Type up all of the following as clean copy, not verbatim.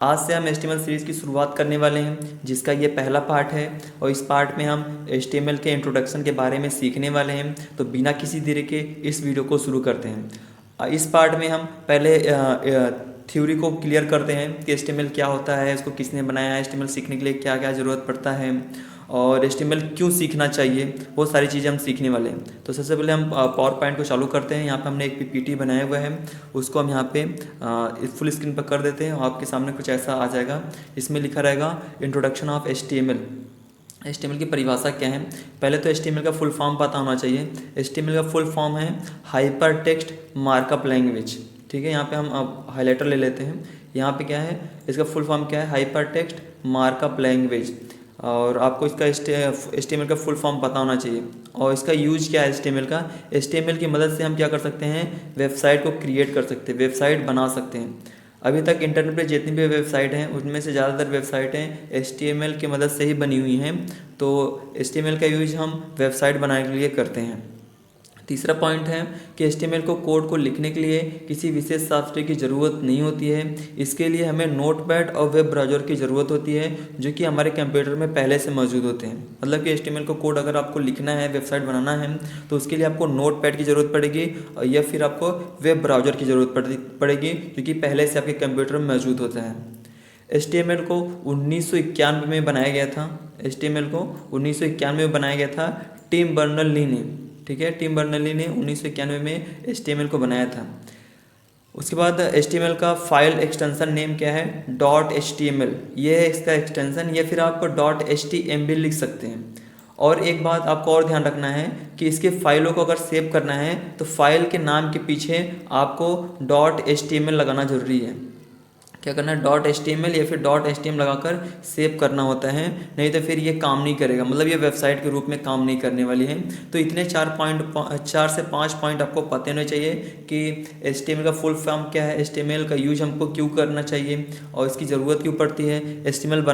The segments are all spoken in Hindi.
आज से हम HTML सीरीज़ की शुरुआत करने वाले हैं, जिसका ये पहला पार्ट है। और इस पार्ट में हम HTML के इंट्रोडक्शन के बारे में सीखने वाले हैं। तो बिना किसी देरी के इस वीडियो को शुरू करते हैं। इस पार्ट में हम पहले थ्योरी को क्लियर करते हैं कि HTML क्या होता है, इसको किसने बनाया है, HTML सीखने के लिए क्या क्या ज़रूरत पड़ता है और HTML क्यों सीखना चाहिए, वो सारी चीज़ें हम सीखने वाले हैं। तो सबसे पहले हम पावर पॉइंट को चालू करते हैं। यहाँ पे हमने एक PPT बनाया हुआ है, उसको हम यहाँ पे फुल स्क्रीन पर कर देते हैं और आपके सामने कुछ ऐसा आ जाएगा। इसमें लिखा रहेगा इंट्रोडक्शन ऑफ HTML। HTML की परिभाषा क्या है? पहले तो HTML का फुल फॉर्म पता होना चाहिए। HTML का फुल फॉर्म है हाइपर टेक्स्ट मार्कअप लैंग्वेज। ठीक है, यहाँ पे हम अब हाईलाइटर ले लेते हैं। यहाँ पे क्या है, इसका फुल फॉर्म क्या है? Hyper text markup language. और आपको इसका HTML का फुल फॉर्म पता होना चाहिए। और इसका यूज क्या है HTML का? HTML की मदद से हम क्या कर सकते हैं? वेबसाइट को क्रिएट कर सकते हैं, वेबसाइट बना सकते हैं। अभी तक इंटरनेट पे जितनी भी वेबसाइट हैं उनमें से ज़्यादातर वेबसाइटें HTML की मदद से ही बनी हुई हैं। तो HTML का यूज हम वेबसाइट बनाने के लिए करते हैं। तीसरा पॉइंट है कि HTML को कोड को लिखने के लिए किसी विशेष सॉफ्टवेयर की ज़रूरत नहीं होती है। इसके लिए हमें नोटपैड और वेब ब्राउज़र की ज़रूरत होती है, जो कि हमारे कंप्यूटर में पहले से मौजूद होते हैं। मतलब कि HTML को कोड अगर आपको लिखना है, वेबसाइट बनाना है, तो उसके लिए आपको नोटपैड की ज़रूरत पड़ेगी या फिर आपको वेब ब्राउज़र की ज़रूरत पड़ेगी, जो कि पहले से आपके कंप्यूटर में मौजूद होता है। HTML को 1991 में बनाया गया था। HTML को 1991 में बनाया गया था टिम बर्नर्स-ली ने। ठीक है, टिम बर्नर्स-ली ने 1991 में HTML को बनाया था। उसके बाद HTML का फाइल एक्सटेंशन नेम क्या है? .html। ये है इसका एक्सटेंशन, या फिर आप .html लिख सकते हैं। और एक बात आपको और ध्यान रखना है कि इसके फाइलों को अगर सेव करना है तो फाइल के नाम के पीछे आपको .html लगाना जरूरी है। क्या करना है? .html या फिर .html लगाकर सेव करना होता है, नहीं तो फिर ये काम नहीं करेगा। मतलब ये वेबसाइट के रूप में काम नहीं करने वाली है। तो इतने 4 से 5 पॉइंट आपको पता होने चाहिए कि HTML का फुल फॉर्म क्या है, HTML का यूज हमको क्यों करना चाहिए और इसकी ज़रूरत क्यों पड़ती है, HTML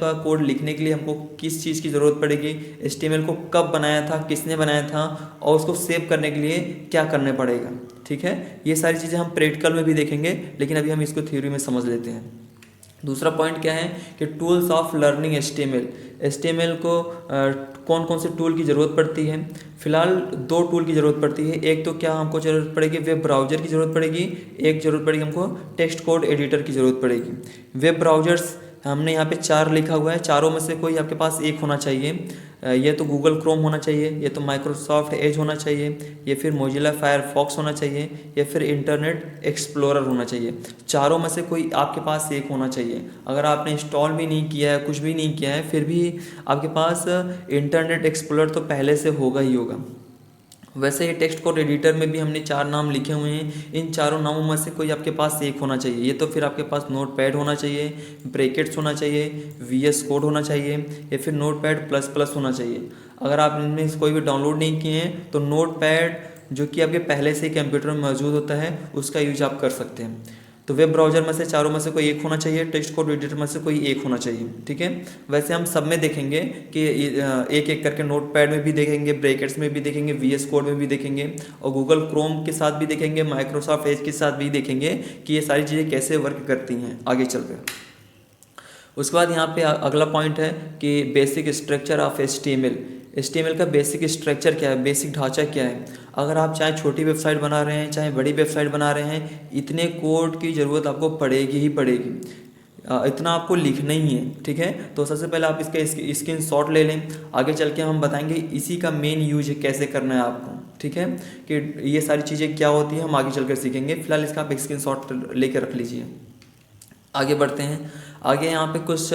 का कोड लिखने के लिए हमको किस चीज़ की ज़रूरत पड़ेगी, HTML को कब बनाया था, किसने बनाया था, और उसको सेव करने के लिए क्या करना पड़ेगा। ठीक है, ये सारी चीज़ें हम प्रैक्टिकल में भी देखेंगे, लेकिन अभी हम इसको थ्योरी में समझ लेते हैं। दूसरा पॉइंट क्या है कि टूल्स ऑफ लर्निंग HTML को कौन कौन से टूल की ज़रूरत पड़ती है? फिलहाल 2 टूल की ज़रूरत पड़ती है। एक तो क्या हमको ज़रूरत पड़ेगी? वेब ब्राउज़र की ज़रूरत पड़ेगी। एक ज़रूरत पड़ेगी हमको टेक्स्ट कोड एडिटर की ज़रूरत पड़ेगी। वेब ब्राउज़र्स हमने यहाँ पे 4 लिखा हुआ है, चारों में से कोई आपके पास एक होना चाहिए। ये तो गूगल क्रोम होना चाहिए, ये तो माइक्रोसॉफ्ट एज होना चाहिए, ये फिर मोजिला फायरफॉक्स होना चाहिए, या फिर इंटरनेट एक्सप्लोरर होना चाहिए। चारों में से कोई आपके पास एक होना चाहिए। अगर आपने इंस्टॉल भी नहीं किया है, कुछ भी नहीं किया है, फिर भी आपके पास इंटरनेट एक्सप्लोरर तो पहले से होगा ही होगा। वैसे ही टेक्स्ट कोड एडिटर में भी हमने 4 नाम लिखे हुए हैं। इन चारों नामों में से कोई आपके पास एक होना चाहिए। ये तो फिर आपके पास नोटपैड होना चाहिए, ब्रैकेट्स होना चाहिए, VS कोड होना चाहिए, या फिर नोटपैड प्लस प्लस होना चाहिए। अगर आप इनमें से कोई भी डाउनलोड नहीं किए हैं तो नोटपैड, जो कि आपके पहले से ही कंप्यूटर में मौजूद होता है, उसका यूज आप कर सकते हैं। तो वेब ब्राउज़र में से चारों में से कोई एक होना चाहिए, टेक्स्ट कोड एडिटर में से कोई एक होना चाहिए। ठीक है, वैसे हम सब में देखेंगे कि एक एक करके नोटपैड में भी देखेंगे, ब्रैकेट्स में भी देखेंगे, VS कोड में भी देखेंगे, और गूगल क्रोम के साथ भी देखेंगे, माइक्रोसॉफ्ट एज के साथ भी देखेंगे कि ये सारी चीज़ें कैसे वर्क करती हैं आगे चलकर। उसके बाद यहाँ पे अगला पॉइंट है कि बेसिक स्ट्रक्चर ऑफ HTML का बेसिक स्ट्रक्चर क्या है, बेसिक ढांचा क्या है। अगर आप चाहे छोटी वेबसाइट बना रहे हैं, चाहे बड़ी वेबसाइट बना रहे हैं, इतने कोड की ज़रूरत आपको पड़ेगी ही पड़ेगी। इतना आपको लिखना ही है। ठीक है, तो सबसे पहले आप इसका स्क्रीनशॉट ले लें। आगे चल के हम बताएंगे इसी का मेन यूज कैसे करना है आपको। ठीक है, कि ये सारी चीज़ें क्या होती हैं हम आगे चलकर सीखेंगे। फिलहाल इसका आप स्क्रीनशॉट लेकर रख लीजिए। आगे बढ़ते हैं। आगे यहाँ पे कुछ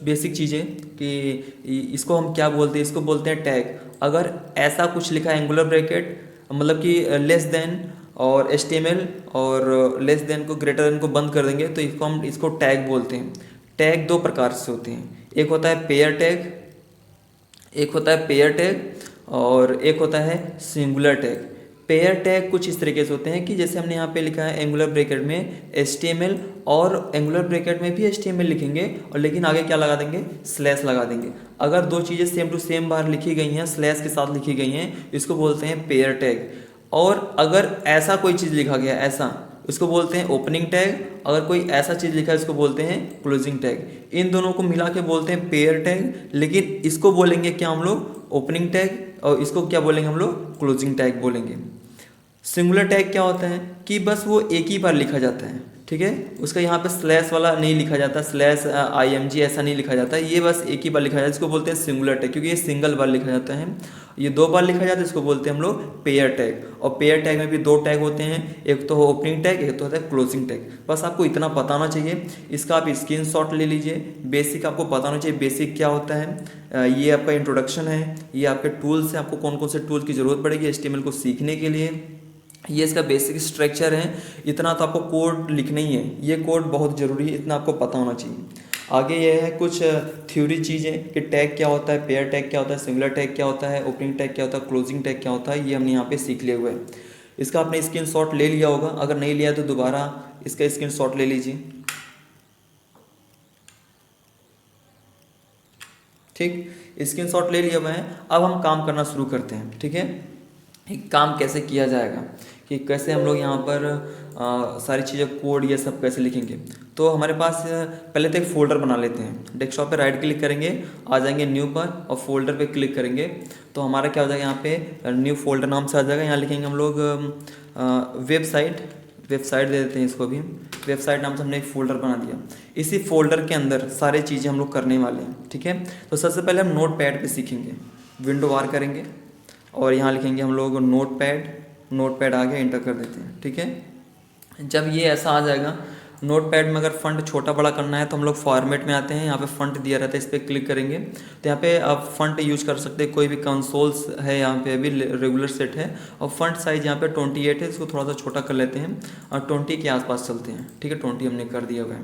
बेसिक चीज़ें कि इसको हम क्या बोलते हैं, इसको बोलते हैं टैग। अगर ऐसा कुछ लिखा है एंगुलर ब्रैकेट, मतलब कि लेस देन और HTML और लेस देन को ग्रेटर देन को बंद कर देंगे तो इसको टैग बोलते हैं। टैग 2 प्रकार से होते हैं, एक होता है पेयर टैग और एक होता है सिंगुलर टैग। पेयर टैग कुछ इस तरीके से होते हैं कि जैसे हमने यहाँ पे लिखा है एंगुलर ब्रैकेट में HTML, और एंगुलर ब्रैकेट में भी HTML लिखेंगे, और लेकिन आगे क्या लगा देंगे? स्लैश लगा देंगे। अगर 2 चीज़ें सेम टू सेम बाहर लिखी गई हैं, स्लैश के साथ लिखी गई हैं, इसको बोलते हैं पेयर टैग। और अगर ऐसा कोई चीज़ लिखा गया, ऐसा उसको बोलते हैं ओपनिंग टैग। अगर कोई ऐसा चीज़ लिखा है इसको बोलते हैं क्लोजिंग टैग। इन दोनों को मिला के बोलते हैं पेयर टैग, लेकिन इसको बोलेंगे क्या हम लोग ओपनिंग टैग और इसको क्या बोलेंगे हम लोग क्लोजिंग टैग बोलेंगे। सिंगुलर टैग क्या होता है कि बस वो एक ही बार लिखा जाता है, ठीक है, उसका यहाँ पे स्लैश वाला नहीं लिखा जाता, स्लैश IMG ऐसा नहीं लिखा जाता, ये बस एक ही बार लिखा जाता है, इसको बोलते हैं सिंगुलर टैग, क्योंकि ये सिंगल बार लिखा जाता है। ये 2 बार लिखा जाता है, इसको बोलते हैं हम लोग पेयर टैग। और पेयर टैग में भी 2 टैग होते हैं, एक तो ओपनिंग टैग, एक तो होता है क्लोजिंग टैग। बस आपको इतना पता होना चाहिए। इसका आप स्क्रीनशॉट ले लीजिए। बेसिक आपको पता होना चाहिए बेसिक क्या होता है। ये आपका इंट्रोडक्शन है, ये आपके टूल्स हैं, आपको कौन कौन से टूल्स की ज़रूरत पड़ेगी HTML को सीखने के लिए। ये इसका बेसिक स्ट्रक्चर है। इतना तो आपको कोड लिखना ही है, ये कोड बहुत ज़रूरी है, इतना आपको पता होना चाहिए। आगे ये है कुछ थ्योरी चीज़ें कि टैग क्या होता है, पेयर टैग क्या होता है, सिंगुलर टैग क्या होता है, ओपनिंग टैग क्या होता है, क्लोजिंग टैग क्या होता है, ये हमने यहाँ पे सीख लिए हुए हैं। इसका आपने स्क्रीनशॉट ले लिया होगा, अगर नहीं लिया तो दोबारा इसका स्क्रीनशॉट ले लीजिए। ठीक, स्क्रीनशॉट ले लिया हुआ है। अब हम काम करना शुरू करते हैं, ठीक है। काम कैसे किया जाएगा कि कैसे हम लोग यहाँ पर सारी चीज़ें कोड ये सब कैसे लिखेंगे। तो हमारे पास पहले तो एक फ़ोल्डर बना लेते हैं। डेस्कटॉप पे राइट क्लिक करेंगे, आ जाएंगे न्यू पर और फोल्डर पे क्लिक करेंगे तो हमारा क्या हो जाएगा, यहाँ पे न्यू फोल्डर नाम से आ जाएगा। यहाँ लिखेंगे हम लोग वेबसाइट दे देते हैं इसको भी। वेबसाइट नाम से हमने एक फ़ोल्डर बना दिया। इसी फोल्डर के अंदर सारी चीज़ें हम लोग करने वाले हैं, ठीक है। तो सबसे पहले हम नोट पैड पर सीखेंगे। विंडो बार करेंगे और यहाँ लिखेंगे हम लोग नोट पैड आ गया, इंटर कर देते हैं, ठीक है। जब ये ऐसा आ जाएगा, नोट पैड में अगर फंट छोटा बड़ा करना है तो हम लोग फॉर्मेट में आते हैं, यहाँ पे फंट दिया रहता है, इस पर क्लिक करेंगे तो यहाँ पे आप फंट यूज कर सकते हैं। कोई भी कंसोल्स है यहाँ पे अभी रेगुलर सेट है और फंट साइज यहाँ पे 28 है, इसको थोड़ा सा छोटा कर लेते हैं और 20 के आसपास चलते हैं, ठीक है। 20 हमने कर दिया हुआ है।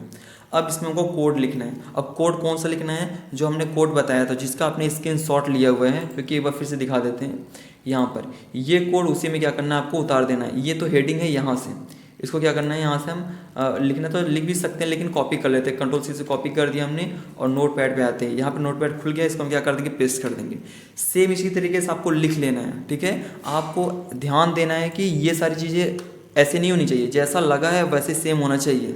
अब इसमें हमको कोड लिखना है। अब कोड कौन सा लिखना है, जो हमने कोड बताया था जिसका आपने स्क्रीनशॉट लिया हुआ है, क्योंकि एक बार फिर से दिखा देते हैं। यहाँ पर ये कोड उसी में क्या करना है, आपको उतार देना है। ये तो हेडिंग है, यहाँ से इसको क्या करना है, यहाँ से हम लिखना तो लिख भी सकते हैं लेकिन कॉपी कर लेते हैं। Ctrl+C से कॉपी कर दिया हमने और नोट पैड पे आते हैं। यहाँ पे नोट पैड खुल गया, इसको हम क्या कर देंगे, पेस्ट कर देंगे। सेम इसी तरीके से आपको लिख लेना है, ठीक है। आपको ध्यान देना है कि ये सारी चीज़ें ऐसे नहीं होनी चाहिए, जैसा लगा है वैसे सेम होना चाहिए।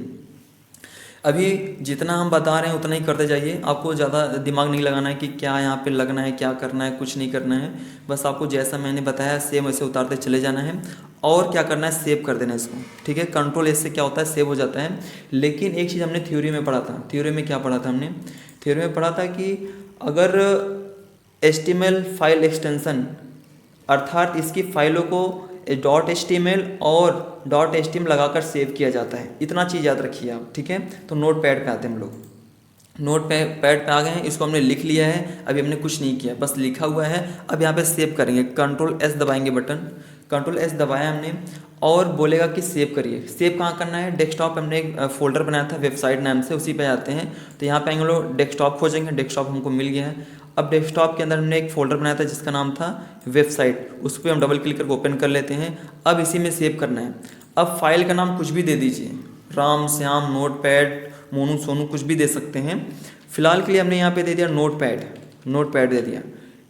अभी जितना हम बता रहे हैं उतना ही करते जाइए, आपको ज़्यादा दिमाग नहीं लगाना है कि क्या यहाँ पे लगना है, क्या करना है, कुछ नहीं करना है। बस आपको जैसा मैंने बताया सेम वैसे उतारते चले जाना है। और क्या करना है, सेव कर देना है इसको, ठीक है। Ctrl+S से क्या होता है, सेव हो जाता है। लेकिन एक चीज़ हमने थ्योरी में पढ़ा था। थ्योरी में क्या पढ़ा था हमने, थ्योरी में पढ़ा था कि अगर HTML फाइल एक्सटेंशन अर्थात इसकी फाइलों को .html और .html लगाकर सेव किया जाता है, इतना चीज़ याद रखिए आप, ठीक है। तो नोट पैड पे आते हैं हम लोग। नोट पैड पे आ गए हैं, इसको हमने लिख लिया है। अभी हमने कुछ नहीं किया, बस लिखा हुआ है। अब यहाँ पे सेव करेंगे, Ctrl+S दबाएंगे बटन, Ctrl+S दबाया हमने और बोलेगा कि सेव करिए। सेव कहाँ करना है, डेस्कटॉप पे हमने एक फोल्डर बनाया था वेबसाइट नाम से, उसी पे जाते हैं। तो यहाँ पे आएंगे लोग, डेस्कटॉप खोजेंगे, डेस्कटॉप हमको मिल गया है। अब डेस्कटॉप के अंदर हमने एक फोल्डर बनाया था जिसका नाम था वेबसाइट, उस पर हम डबल क्लिक करके ओपन कर लेते हैं। अब इसी में सेव करना है। अब फाइल का नाम कुछ भी दे दीजिए, राम श्याम नोट पैड मोनू सोनू कुछ भी दे सकते हैं। फिलहाल के लिए हमने यहाँ पे दे दिया नोट पैड दे दिया।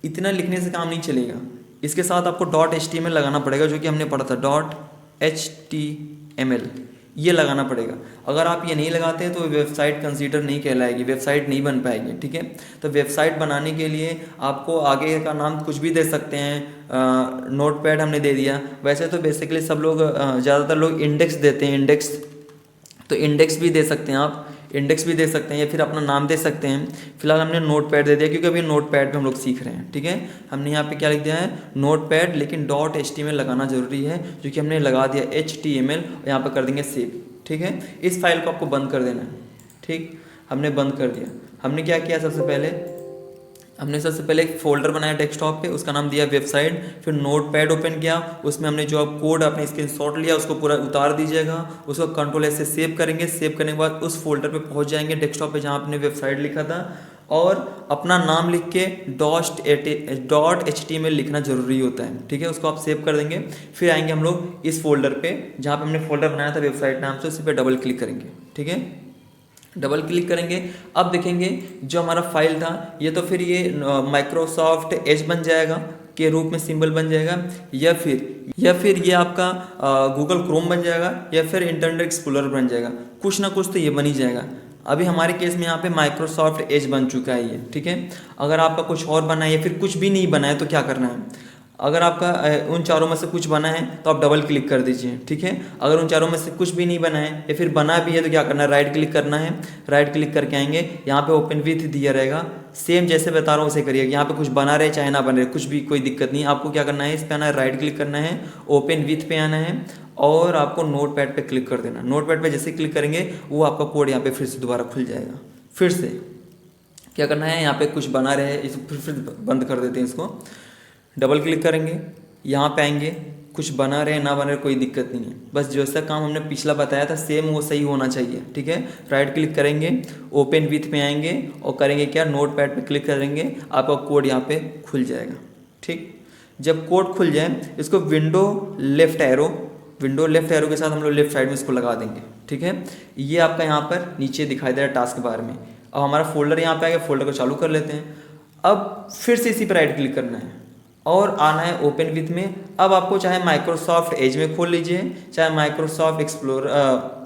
इतना लिखने से काम नहीं चलेगा, इसके साथ आपको .html लगाना पड़ेगा, जो कि हमने पढ़ा था .html, ये लगाना पड़ेगा। अगर आप ये नहीं लगाते तो वेबसाइट कंसीडर नहीं कहलाएगी, वेबसाइट नहीं बन पाएगी, ठीक है। तो वेबसाइट बनाने के लिए आपको आगे का नाम कुछ भी दे सकते हैं। नोट पैड हमने दे दिया। वैसे तो बेसिकली सब लोग ज़्यादातर लोग इंडेक्स देते हैं, इंडेक्स, तो इंडेक्स भी दे सकते हैं आप, इंडेक्स भी दे सकते हैं या फिर अपना नाम दे सकते हैं। फिलहाल हमने नोट पैड दे दिया क्योंकि अभी नोट पैड पे हम लोग सीख रहे हैं, ठीक है। हमने यहाँ पे क्या लिख दिया है, नोट पैड, लेकिन .html लगाना जरूरी है, जो कि हमने लगा दिया HTML और यहाँ पे कर देंगे सेव, ठीक है। इस फाइल को आपको बंद कर देना है, ठीक। हमने बंद कर दिया। हमने क्या किया, सबसे पहले एक फोल्डर बनाया डेस्कटॉप पे, उसका नाम दिया वेबसाइट। फिर नोट पैड ओपन किया, उसमें हमने जो कोड अपने स्क्रीनशॉट लिया उसको पूरा उतार दीजिएगा। उसको Ctrl+S से सेव करेंगे। सेव करने के बाद उस फोल्डर पे पहुंच जाएंगे डेस्कटॉप पे जहां आपने वेबसाइट लिखा था, और अपना नाम लिख के .html लिखना जरूरी होता है, ठीक है। उसको आप सेव कर देंगे। फिर आएंगे हम लोग इस फोल्डर पे जहाँ पे हमने फोल्डर बनाया था वेबसाइट नाम से, उसी पर डबल क्लिक करेंगे, ठीक है। डबल क्लिक करेंगे। अब देखेंगे जो हमारा फाइल था ये तो फिर ये माइक्रोसॉफ्ट एज बन जाएगा, के रूप में सिंबल बन जाएगा, या फिर ये आपका गूगल क्रोम बन जाएगा, या फिर इंटरनेट एक्सप्लोरर बन जाएगा। कुछ ना कुछ तो ये बन ही जाएगा। अभी हमारे केस में यहाँ पे माइक्रोसॉफ्ट एज बन चुका है ये, ठीक है। अगर आपका कुछ और बना है या फिर कुछ भी नहीं बना है तो क्या करना है, अगर आपका उन चारों में से कुछ बना है तो आप डबल क्लिक कर दीजिए, ठीक है। अगर उन चारों में से कुछ भी नहीं बना है या फिर बना भी है तो क्या करना है, राइट क्लिक करना है। राइट क्लिक करके आएंगे, यहाँ पे ओपन विथ दिया रहेगा, सेम जैसे बता रहा हूँ उसे करिए। यहाँ पे कुछ बना रहे चाहे ना बन रहे, कुछ भी कोई दिक्कत नहीं। आपको क्या करना है, इस पे आना है, राइट क्लिक करना है, ओपन विथ पे आना है और आपको नोट पैड पे क्लिक कर देना। नोट पैड पे जैसे क्लिक करेंगे वो आपका कोड यहाँ पे फिर से दोबारा खुल जाएगा। फिर से क्या करना है, यहाँ पे कुछ बना रहे इस फिर बंद कर देते हैं इसको। डबल क्लिक करेंगे, यहाँ पे आएंगे, कुछ बना रहे ना बना रहे कोई दिक्कत नहीं है, बस जैसा काम हमने पिछला बताया था सेम वो सही होना चाहिए, ठीक है। राइट क्लिक करेंगे, ओपन विथ में आएंगे और करेंगे क्या, नोट पैड पे क्लिक करेंगे, आपका कोड यहाँ पे खुल जाएगा, ठीक। जब कोड खुल जाए इसको विंडो लेफ्ट एरो के साथ हम लोग लेफ्ट साइड में इसको लगा देंगे, ठीक है। ये आपका यहाँ पर नीचे दिखाई दे रहा है टास्क बार में। अब हमारा फोल्डर यहाँ पे आ गया, फोल्डर को चालू कर लेते हैं। अब फिर से इसी पर राइट क्लिक करना है और आना है ओपन विथ में। अब आपको चाहे माइक्रोसॉफ्ट एज में खोल लीजिए, चाहे माइक्रोसॉफ्ट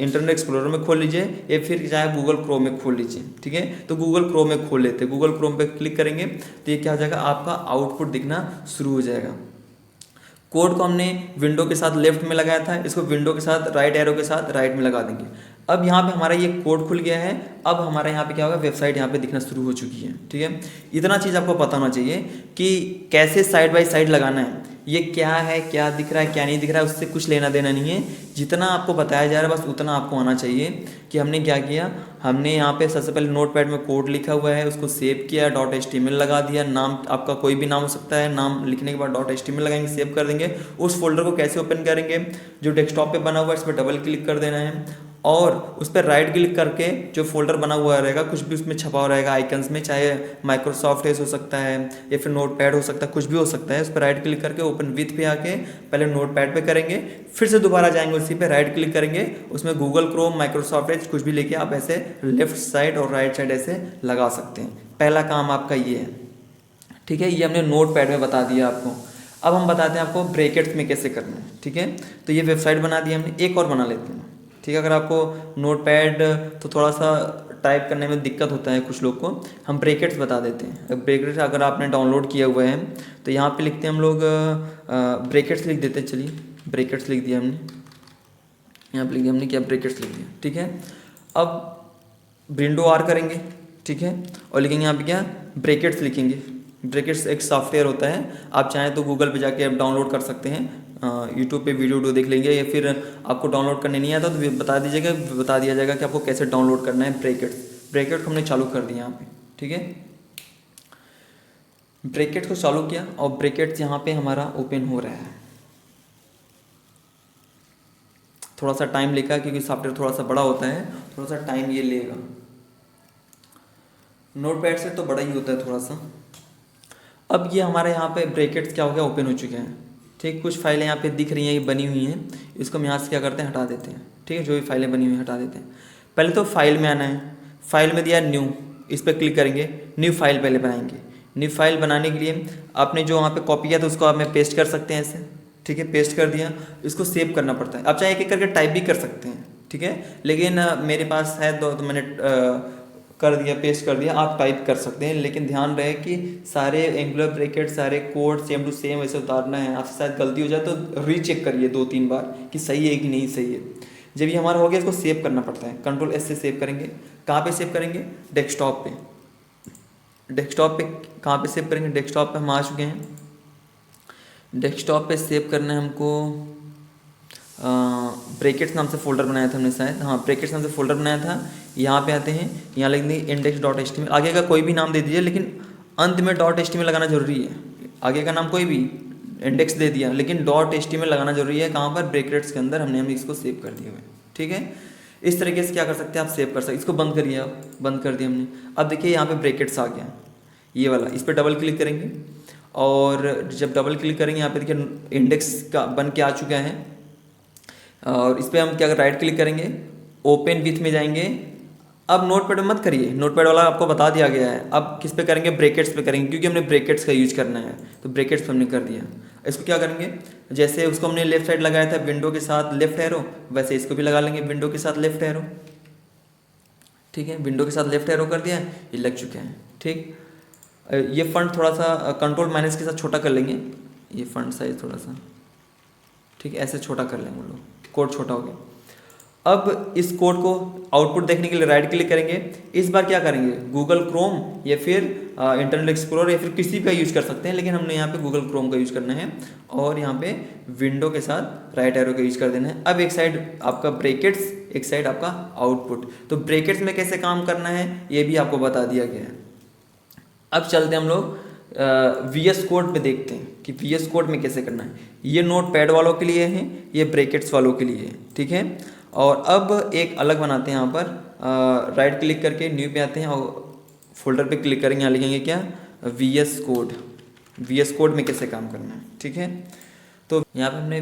इंटरनेट एक्सप्लोरर में खोल लीजिए, या फिर चाहे गूगल क्रोम में खोल लीजिए, ठीक है। तो गूगल क्रोम में खोल लेते हैं। गूगल क्रोम पे क्लिक करेंगे तो ये क्या हो जाएगा, आपका आउटपुट दिखना शुरू हो जाएगा। कोड को हमने विंडो के साथ लेफ्ट में लगाया था, इसको विंडो के साथ राइट एरो के साथ राइट में लगा देंगे। अब यहाँ पे हमारा ये कोड खुल गया है। अब हमारा यहाँ पे क्या होगा, वेबसाइट यहाँ पे दिखना शुरू हो चुकी है, ठीक है। इतना चीज़ आपको पता होना चाहिए कि कैसे साइड बाय साइड लगाना है। ये क्या है, क्या दिख रहा है, क्या नहीं दिख रहा है, उससे कुछ लेना देना नहीं है। जितना आपको बताया जा रहा है बस उतना आपको आना चाहिए कि हमने क्या किया। हमने यहाँ पे सबसे पहले नोट पैड में कोड लिखा हुआ है, उसको सेव किया, .html लगा दिया। नाम आपका कोई भी नाम हो सकता है, नाम लिखने के बाद .html लगाएंगे, सेव कर देंगे। उस फोल्डर को कैसे ओपन करेंगे, जो डेस्कटॉप पे बना हुआ है इस पर डबल क्लिक कर देना है और उस पर राइट क्लिक करके जो फोल्डर बना हुआ रहेगा, कुछ भी उसमें छपा हुआ रहेगा आइकन्स में, चाहे माइक्रोसॉफ्ट एज हो सकता है या फिर नोट पैड हो सकता है, कुछ भी हो सकता है। उस पर राइट क्लिक करके ओपन विथ पे आके पहले नोट पैड पे करेंगे, फिर से दोबारा जाएंगे उसी पे राइट क्लिक करेंगे, उसमें गूगल क्रोम, माइक्रोसॉफ्ट एज कुछ भी लेके आप ऐसे लेफ्ट साइड और राइट साइड ऐसे लगा सकते हैं। पहला काम आपका ये है, ठीक है। ये हमने नोट पैड में बता दिया आपको। अब हम बताते हैं आपको ब्रैकेट्स में कैसे करना है, ठीक है। तो ये वेबसाइट बना दी हमने, एक और बना लेते हैं, ठीक है। अगर आपको नोट पैड तो थोड़ा सा टाइप करने में दिक्कत होता है कुछ लोग को, हम ब्रैकेट्स बता देते हैं। ब्रैकेट्स अगर आपने डाउनलोड किया हुआ है तो यहाँ पे लिखते हैं हम लोग ब्रैकेट्स लिख देते हैं। चलिए ब्रैकेट्स लिख दिया हमने, यहाँ पे लिख दिया हमने, क्या ब्रैकेट्स लिख दिया, ठीक है। अब विंडो आर करेंगे, ठीक है, और लिखेंगे यहाँ पे क्या, ब्रैकेट्स लिखेंगे। ब्रैकेट्स एक सॉफ्टवेयर होता है, आप चाहें तो गूगल पे जाके आप डाउनलोड कर सकते हैं, यूट्यूब पे वीडियो देख लेंगे, या फिर आपको डाउनलोड करने नहीं आता तो बता दिया जाएगा कि आपको कैसे डाउनलोड करना है। ब्रैकेट हमने चालू कर दिया यहाँ पे, ठीक है। ब्रैकेट को चालू किया और ब्रैकेट यहाँ पे हमारा ओपन हो रहा है। थोड़ा सा टाइम लेगा क्योंकि सॉफ्टवेयर थोड़ा सा बड़ा होता है, थोड़ा सा टाइम ये लेगा। नोटपैड से तो बड़ा ही होता है थोड़ा सा। अब ये हमारे यहाँ पे ब्रैकेट्स क्या हो गया, ओपन हो चुके हैं, ठीक। कुछ फाइलें यहाँ पे दिख रही हैं, ये बनी हुई हैं, इसको हम यहाँ से क्या करते हैं, हटा देते हैं, ठीक है। जो भी फाइलें बनी हुई हैं हटा देते हैं। पहले तो फाइल में आना है, फाइल में दिया न्यू, इस पर क्लिक करेंगे, न्यू फाइल पहले बनाएंगे। न्यू फाइल बनाने के लिए आपने जो वहाँ पे कॉपी किया था उसको आप में पेस्ट कर सकते हैं ऐसे, ठीक है। पेस्ट कर दिया, इसको सेव करना पड़ता है। आप चाहे एक एक करके टाइप भी कर सकते हैं, ठीक है, लेकिन मेरे पास है तो मैंने कर दिया, पेस्ट कर दिया। आप टाइप कर सकते हैं, लेकिन ध्यान रहे कि सारे एंगुलर ब्रैकेट, सारे कोड सेम टू सेम वैसे उतारना है। आपसे शायद गलती हो जाए तो रीचेक करिए 2-3 बार कि सही है कि नहीं सही है। जब ये हमारा हो गया इसको सेव करना पड़ता है, Ctrl+S से सेव करेंगे। कहाँ पे सेव करेंगे, डेस्कटॉप पे। डेस्कटॉप पे कहाँ पे सेव करेंगे, डेस्कटॉप पे हम आ चुके हैं। डेस्कटॉप पे सेव करना है हमको, ब्रैकेट्स नाम से फोल्डर बनाया था हमने शायद, हाँ ब्रैकेट्स नाम से फोल्डर बनाया था। यहाँ पे आते हैं, यहाँ लिख देंगे index.html, आगे का कोई भी नाम दे दीजिए, लेकिन अंत में .html लगाना जरूरी है। आगे का नाम कोई भी, इंडेक्स दे दिया, लेकिन .html लगाना जरूरी है। कहाँ पर, ब्रैकेट्स के अंदर हम इसको सेव कर दिए हुए, ठीक है। इस तरीके से क्या कर सकते हैं आप, सेव कर सकते। इसको बंद करिए आप, बंद कर दिया हमने। अब देखिए यहाँ पे ब्रैकेट्स आ गया ये वाला, इस पर डबल क्लिक करेंगे और जब डबल क्लिक करेंगे यहाँ पे देखिए इंडेक्स का बन के आ चुका है। और इस पर हम क्या राइट क्लिक करेंगे, ओपन विथ में जाएंगे, अब नोटपैड में मत करिए, नोटपैड वाला आपको बता दिया गया है। अब किस पे करेंगे, ब्रैकेट्स पे करेंगे, क्योंकि हमने ब्रैकेट्स का यूज करना है, तो ब्रैकेट्स पे हमने कर दिया। इसको क्या करेंगे, जैसे उसको हमने लेफ्ट साइड लगाया था विंडो के साथ लेफ्ट एरो, वैसे इसको भी लगा लेंगे विंडो के साथ लेफ्ट एरो। ठीक है, विंडो के साथ लेफ्ट एरो कर दिया, ये लग चुके हैं। ठीक, ये फंट थोड़ा सा कंट्रोल माइनस के साथ छोटा कर लेंगे, ये फंट साइज थोड़ा सा, ठीक है, ऐसे छोटा कर लेंगे हम लोग, कोड छोटा हो गया। अब इस कोड को आउटपुट देखने के लिए राइट क्लिक करेंगे। इस बार क्या करेंगे, गूगल क्रोम या फिर इंटरनेट एक्सप्लोरर या फिर किसी का यूज कर सकते हैं, लेकिन हमने यहाँ पे गूगल क्रोम का यूज करना है और यहाँ पे विंडो के साथ राइट एरो का यूज कर देना है। अब एक साइड आपका ब्रैकेट्स, एक साइड आपका आउटपुट। तो ब्रैकेट्स में कैसे काम करना है ये भी आपको बता दिया गया है। अब चलते हम लोग VS कोड पे देखते हैं कि VS कोड में कैसे करना है। ये नोट पैड वालों के लिए है, ये ब्रैकेट्स वालों के लिए है। ठीक है, और अब एक अलग बनाते हैं। यहाँ पर राइट क्लिक करके न्यू पे आते हैं और फोल्डर पे क्लिक करेंगे, यहाँ लिखेंगे क्या, VS कोड। VS कोड में कैसे काम करना है, ठीक है। तो यहाँ पे हमने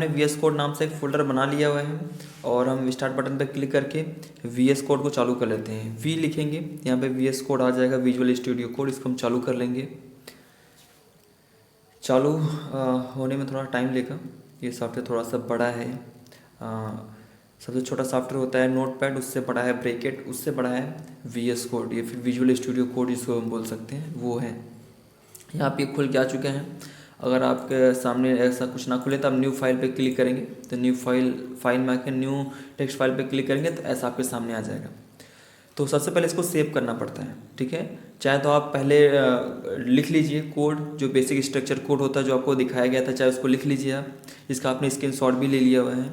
VS कोड नाम से एक फोल्डर बना लिया हुआ है और हम स्टार्ट बटन पर क्लिक करके VS कोड को चालू कर लेते हैं। V लिखेंगे, यहाँ पे VS कोड आ जाएगा, विजुअल स्टूडियो कोड। इसको हम चालू कर लेंगे। चालू होने में थोड़ा टाइम लेगा, ये सॉफ्टवेयर थोड़ा सा बड़ा है। सबसे छोटा सॉफ्टवेयर होता है नोटपैड, उससे बड़ा है ब्रैकेट, उससे बड़ा है VS कोड या फिर विजुअल स्टूडियो कोड जिसको हम बोल सकते हैं, वो है। यहाँ पे खुल के आ चुके हैं। अगर आपके सामने ऐसा कुछ ना खुले तो आप न्यू फाइल पे क्लिक करेंगे, तो न्यू फाइल में आके न्यू टेक्स्ट फाइल पे क्लिक करेंगे तो ऐसा आपके सामने आ जाएगा। तो सबसे पहले इसको सेव करना पड़ता है, ठीक है। चाहे तो आप पहले लिख लीजिए कोड, जो बेसिक स्ट्रक्चर कोड होता है जो आपको दिखाया गया था, चाहे उसको लिख लीजिए आप, जिसका आपने स्क्रीनशॉट भी ले लिया हुआ है,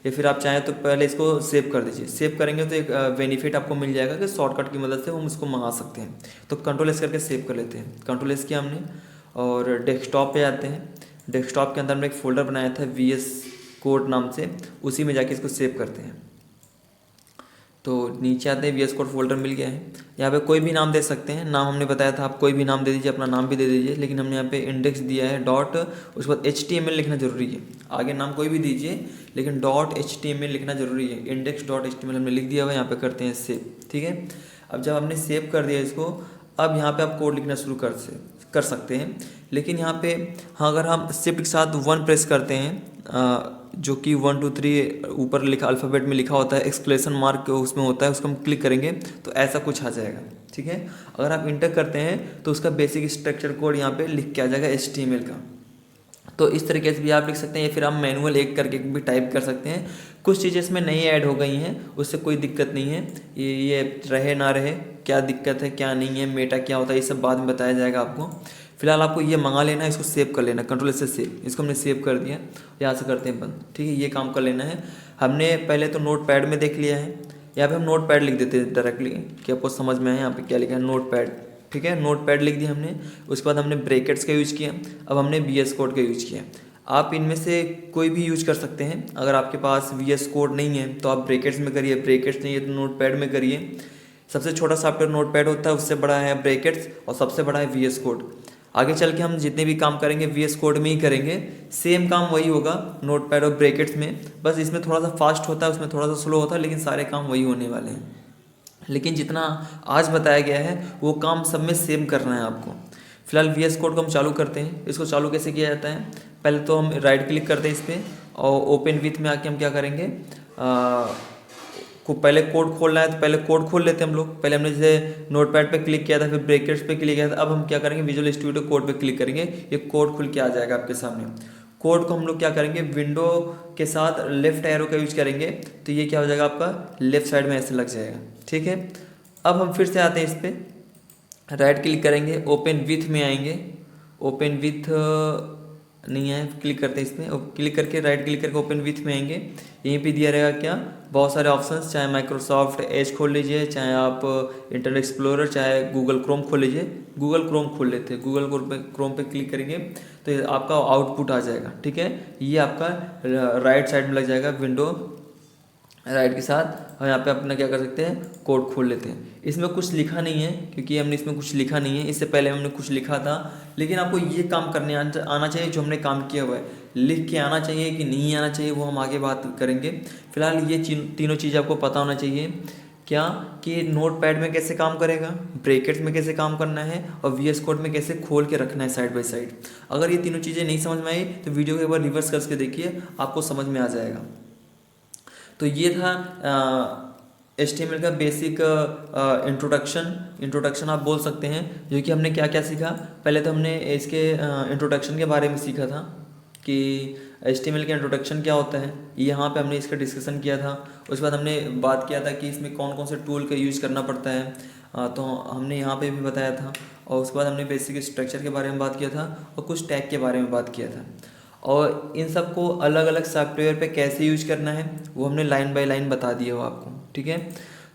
या फिर आप चाहें तो पहले इसको सेव कर दीजिए। सेव करेंगे तो एक बेनिफिट आपको मिल जाएगा कि शॉर्टकट की मदद से हम उसको मंगा सकते हैं। तो कंट्रोल एस करके सेव कर लेते हैं। कंट्रोल एस किया हमने और डेस्कटॉप पे आते हैं। डेस्कटॉप के अंदर हमने एक फ़ोल्डर बनाया था VS कोड नाम से, उसी में जाके इसको सेव करते हैं। तो नीचे आते हैं, VS कोड फोल्डर मिल गया है। यहाँ पे कोई भी नाम दे सकते हैं, नाम हमने बताया था, आप कोई भी नाम दे दीजिए, अपना नाम भी दे दीजिए, लेकिन हमने यहाँ पे इंडेक्स दिया है डॉट, उसके बाद HTML लिखना जरूरी है। आगे नाम कोई भी दीजिए लेकिन .html लिखना जरूरी है। index.html हमने लिख दिया हुआ है, यहाँ पे करते हैं सेव, ठीक है। अब जब हमने सेव कर दिया इसको, अब यहाँ पे आप कोड लिखना शुरू कर सकते हैं। लेकिन यहाँ पे हाँ, अगर हम शिफ्ट के साथ 1 प्रेस करते हैं, जो कि 1 2 3 ऊपर लिखा अल्फ़ाबेट में लिखा होता है, एक्सक्लेमेशन मार्क उसमें होता है, उसको हम क्लिक करेंगे तो ऐसा कुछ आ जाएगा, ठीक है। अगर आप इंटर करते हैं तो उसका बेसिक स्ट्रक्चर कोड यहाँ पे लिख के आ जाएगा HTML का। तो इस तरीके से भी आप लिख सकते हैं, या फिर आप मैनुअल एक करके भी टाइप कर सकते हैं। कुछ चीज़ें इसमें नई ऐड हो गई हैं, उससे कोई दिक्कत नहीं है। ये रहे ना रहे, क्या दिक्कत है क्या नहीं है, मेटा क्या होता है, ये सब बाद में बताया जाएगा आपको। फिलहाल आपको ये मंगा लेना है, इसको सेव कर लेना, कंट्रोल से सेव। इसको हमने सेव कर दिया, यहाँ से करते हैं बंद, ठीक है। ये काम कर लेना है। हमने पहले तो नोट पैड में देख लिया है, यहाँ पे हम नोट पैड लिख देते हैं डायरेक्टली कि आपको समझ में आए यहाँ पे क्या लिखा है, नोट पैड, ठीक है। नोट पैड लिख दिया हमने। उसके बाद हमने ब्रैकेट्स का यूज़ किया, अब हमने VS कोड का यूज़ किया। आप इनमें से कोई भी यूज कर सकते हैं। अगर आपके पास VS कोड नहीं है तो आप ब्रैकेट्स में करिए, ब्रैकेट्स नहीं है तो नोट पैड में करिए। सबसे छोटा सॉफ्टवेयर नोट पैड होता है, उससे बड़ा है ब्रैकेट्स और सबसे बड़ा है VS कोड। आगे चल के हम जितने भी काम करेंगे VS कोड में ही करेंगे, सेम काम वही होगा नोट पैड और ब्रैकेट्स में, बस इसमें थोड़ा सा फास्ट होता है, उसमें थोड़ा सा स्लो होता है, लेकिन सारे काम वही होने वाले हैं। लेकिन जितना आज बताया गया है वो काम सब में सेम करना है आपको। फिलहाल VS कोड को हम चालू करते हैं। इसको चालू कैसे किया जाता है, पहले तो हम राइट क्लिक करते हैं इस पर और ओपन विथ में आके हम क्या करेंगे, को पहले कोड खोलना है तो पहले कोड खोल लेते हैं हम लोग। पहले हमने जैसे नोटपैड पे क्लिक किया था, फिर ब्रैकेट्स पे क्लिक किया था, अब हम क्या करेंगे विजुअल स्टूडियो कोड पे क्लिक करेंगे, ये कोड खुल के आ जाएगा आपके सामने। कोड को हम लोग क्या करेंगे, विंडो के साथ लेफ्ट एरो का यूज करेंगे तो ये क्या हो जाएगा आपका लेफ्ट साइड में ऐसे लग जाएगा, ठीक है। अब हम फिर से आते हैं इस पर, राइट क्लिक करेंगे, ओपन विथ में आएंगे, ओपन विथ नहीं है, क्लिक करते हैं इसमें, क्लिक करके राइट क्लिक करके ओपन विथ में आएंगे। यहीं पे दिया रहेगा क्या, बहुत सारे ऑप्शंस, चाहे माइक्रोसॉफ्ट एज खोल लीजिए, चाहे आप इंटरनेट एक्सप्लोरर, चाहे गूगल क्रोम खोल लीजिए। गूगल क्रोम खोल लेते हैं, गूगल क्रोम पे क्लिक करेंगे तो ये आपका आउटपुट आ जाएगा, ठीक है। ये आपका राइट साइड में लग जाएगा विंडो राइट के साथ हम यहाँ पे अपना क्या कर सकते हैं, कोड खोल लेते हैं। इसमें कुछ लिखा नहीं है क्योंकि हमने इसमें कुछ लिखा नहीं है, इससे पहले हमने कुछ लिखा था। लेकिन आपको ये काम करने आना चाहिए जो हमने काम किया हुआ है। लिख के आना चाहिए कि नहीं आना चाहिए वो हम आगे बात करेंगे। फिलहाल ये तीनों चीज़ आपको पता होना चाहिए। क्या कि नोट पैड में कैसे काम करेगा, ब्रैकेट्स में कैसे काम करना है, और VS कोड में कैसे खोल के रखना है साइड बाय साइड। अगर ये तीनों चीज़ें नहीं समझ में आई तो वीडियो को एक बार रिवर्स करके देखिए, आपको समझ में आ जाएगा। तो ये था HTML का बेसिक इंट्रोडक्शन आप बोल सकते हैं। जो कि हमने क्या क्या सीखा, पहले तो हमने इसके इंट्रोडक्शन के बारे में सीखा था कि HTML का इंट्रोडक्शन क्या होता है, यहाँ पे हमने इसका डिस्कशन किया था। उसके बाद हमने बात किया था कि इसमें कौन कौन से टूल का यूज़ करना पड़ता है, तो हमने यहाँ पे भी बताया था। और उसके बाद हमने बेसिक स्ट्रक्चर के बारे में बात किया था और कुछ टैग के बारे में बात किया था। और इन सब को अलग अलग सॉफ्टवेयर पे कैसे यूज करना है वो हमने लाइन बाय लाइन बता दिया हो आपको, ठीक है।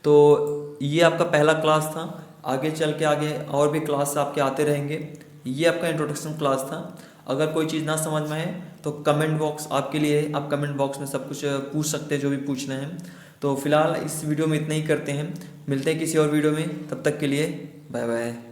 तो ये आपका पहला क्लास था। आगे चल के आगे और भी क्लास आपके आते रहेंगे। ये आपका इंट्रोडक्शन क्लास था। अगर कोई चीज़ ना समझ में आए तो कमेंट बॉक्स आपके लिए है, आप कमेंट बॉक्स में सब कुछ पूछ सकते हैं जो भी पूछना है। तो फिलहाल इस वीडियो में इतना ही करते हैं, मिलते हैं किसी और वीडियो में, तब तक के लिए बाय बाय।